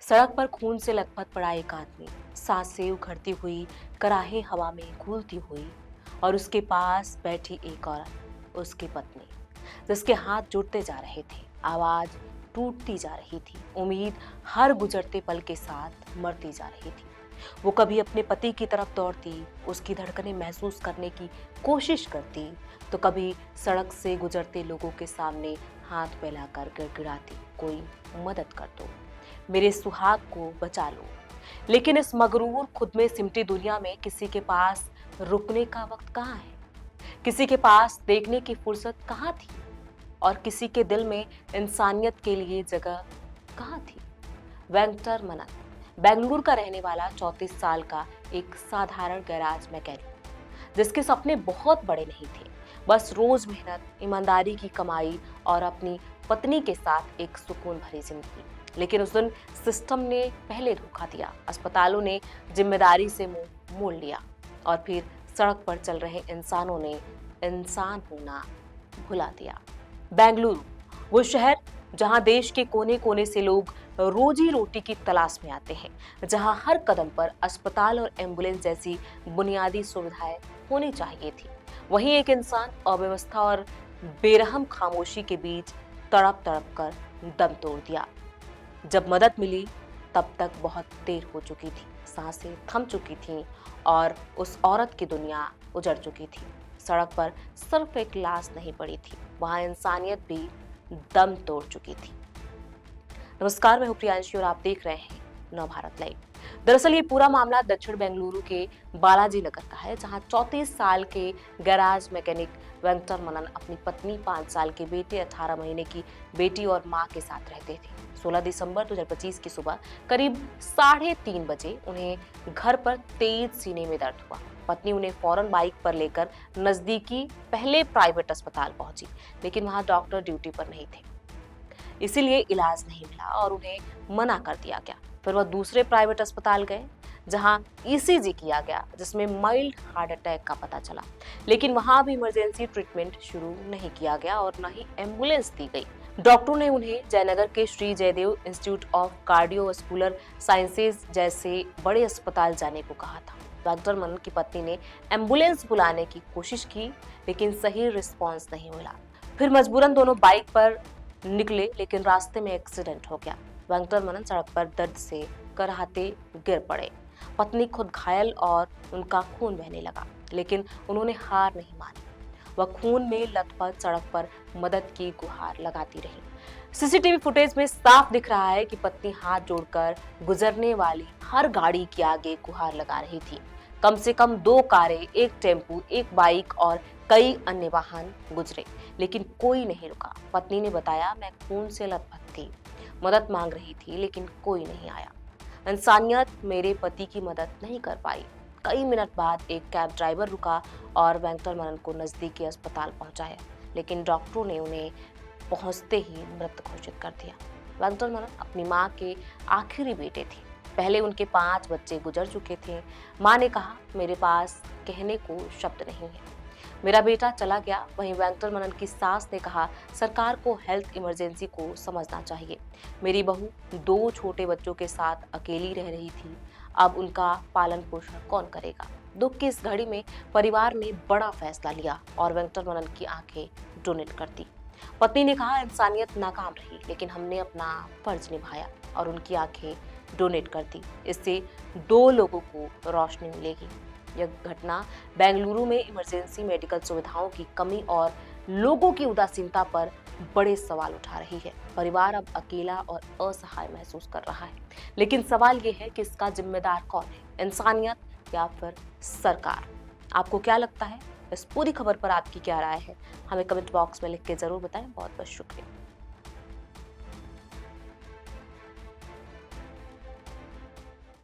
सड़क पर खून से लथपथ पड़ा एक आदमी, सांसें उखड़ती हुई, कराहे हवा में घूलती हुई, और उसके पास बैठी एक औरत, उसकी पत्नी, जिसके हाथ जुड़ते जा रहे थे, आवाज टूटती जा रही थी, उम्मीद हर गुजरते पल के साथ मरती जा रही थी। वो कभी अपने पति की तरफ दौड़ती, उसकी धड़कनें महसूस करने की कोशिश करती, तो कभी सड़क से गुजरते लोगों के सामने हाथ फैलाकर गिड़गिड़ाती, कोई मदद कर दो, मेरे सुहाग को बचा लो। लेकिन इस मगरूर खुद में सिमटी दुनिया में किसी के पास रुकने का वक्त कहाँ है? किसी के पास देखने की फुर्सत कहाँ थी? और किसी के दिल में इंसानियत के लिए जगह कहाँ थी? वेंकटर मनन बेंगलुरु का रहने वाला 34 साल का एक साधारण गैराज मैकेनिक, जिसके सपने बहुत बड़े नहीं थे, बस रोज मेहनत, ईमानदारी की कमाई और अपनी पत्नी के साथ एक सुकून भरी जिंदगी। लेकिन उस दिन सिस्टम ने पहले धोखा दिया, अस्पतालों ने जिम्मेदारी से मुंह मोड़ लिया, और फिर सड़क पर चल रहे इंसानों ने इंसान होना भुला दिया। बेंगलुरु, वो शहर जहां देश के कोने कोने से लोग रोजी रोटी की तलाश में आते हैं, जहां हर कदम पर अस्पताल और एम्बुलेंस जैसी बुनियादी सुविधाएं होनी चाहिए थी, वहीं एक इंसान अव्यवस्था और बेरहम खामोशी के बीच तड़प तड़प कर दम तोड़ दिया। जब मदद मिली तब तक बहुत देर हो चुकी थी, सांसें थम चुकी थीं और उस औरत की दुनिया उजड़ चुकी थी। सड़क पर सिर्फ एक लाश नहीं पड़ी थी, वहां इंसानियत भी दम तोड़ चुकी थी। नमस्कार, मैं हूं प्रियांशी और आप देख रहे हैं नवभारत लाइव। दरअसल ये पूरा मामला दक्षिण बेंगलुरु के बालाजी नगर का है, जहां 34 साल के गैराज मैकेनिक वेंकटर मनन अपनी पत्नी, 5 साल के बेटे, 18 महीने की बेटी और मां के साथ रहते थे। 16 दिसंबर 2025 की सुबह करीब 3:30 बजे उन्हें घर पर तेज सीने में दर्द हुआ। पत्नी उन्हें फौरन बाइक पर लेकर नजदीकी पहले प्राइवेट अस्पताल पहुंची, लेकिन वहां डॉक्टर ड्यूटी पर नहीं थे, इसीलिए इलाज नहीं मिला और उन्हें मना कर दिया गया। फिर वह दूसरे प्राइवेट अस्पताल गए, जहां ईसीजी किया गया, जिसमें माइल्ड हार्ट अटैक का पता चला, लेकिन वहां भी इमरजेंसी ट्रीटमेंट शुरू नहीं किया गया और न ही एम्बुलेंस दी गई। डॉक्टरों ने उन्हें जयनगर के Shri Jayadeva institute of cardiovascular sciences जैसे बड़े अस्पताल जाने को कहा था। डॉक्टर मनन की पत्नी ने एम्बुलेंस बुलाने की कोशिश की, लेकिन सही रिस्पॉन्स नहीं मिला। फिर मजबूरन दोनों बाइक पर निकले, लेकिन रास्ते में एक्सीडेंट हो गया। वेंकटर मनन सड़क पर दर्द से कराहते गिर पड़े। पत्नी खुद घायल और उनका खून बहने लगा, लेकिन उन्होंने हार नहीं मानी। वह खून में लथपथ सड़क पर मदद की गुहार लगाती रही। सीसीटीवी फुटेज में साफ दिख रहा है कि पत्नी हाथ जोड़कर गुजरने वाली हर गाड़ी के आगे गुहार लगा रही थी। कम से कम 2 कारें, एक टेम्पू, एक बाइक और कई अन्य वाहन गुजरे, लेकिन कोई नहीं रुका। पत्नी ने बताया, मैं खून से लथपथ थी, मदद मांग रही थी, लेकिन कोई नहीं आया। इंसानियत मेरे पति की मदद नहीं कर पाई। कई मिनट बाद एक कैब ड्राइवर रुका और वेंकटर मनन को नजदीकी अस्पताल पहुंचाया, लेकिन डॉक्टरों ने उन्हें पहुंचते ही मृत घोषित कर दिया। वेंकटर मनन अपनी मां के आखिरी बेटे थे। पहले उनके 5 बच्चे गुजर चुके थे। मां ने कहा, मेरे पास कहने को शब्द नहीं है, मेरा बेटा चला गया। वहीं वेंकटर मनन की सास ने कहा, सरकार को हेल्थ इमरजेंसी को समझना चाहिए। मेरी बहू 2 छोटे बच्चों के साथ अकेली रह रही थी, अब उनका पालन पोषण कौन करेगा? दुख की इस घड़ी में परिवार ने बड़ा फैसला लिया और वेंकटर मनन की आंखें डोनेट कर दी। पत्नी ने कहा, इंसानियत नाकाम रही, लेकिन हमने अपना फर्ज निभाया और उनकी आंखें डोनेट कर दी। इससे 2 लोगों को रोशनी मिलेगी। यह घटना बेंगलुरु में इमरजेंसी मेडिकल सुविधाओं की कमी और लोगों की उदासीनता पर बड़े सवाल उठा रही है। परिवार अब अकेला और असहाय महसूस कर रहा है, लेकिन सवाल यह है कि इसका जिम्मेदार कौन है, इंसानियत या फिर सरकार? आपको क्या लगता है? इस पूरी खबर पर आपकी क्या राय है? हमें कमेंट बॉक्स में लिख के जरूर बताएं। बहुत बहुत शुक्रिया।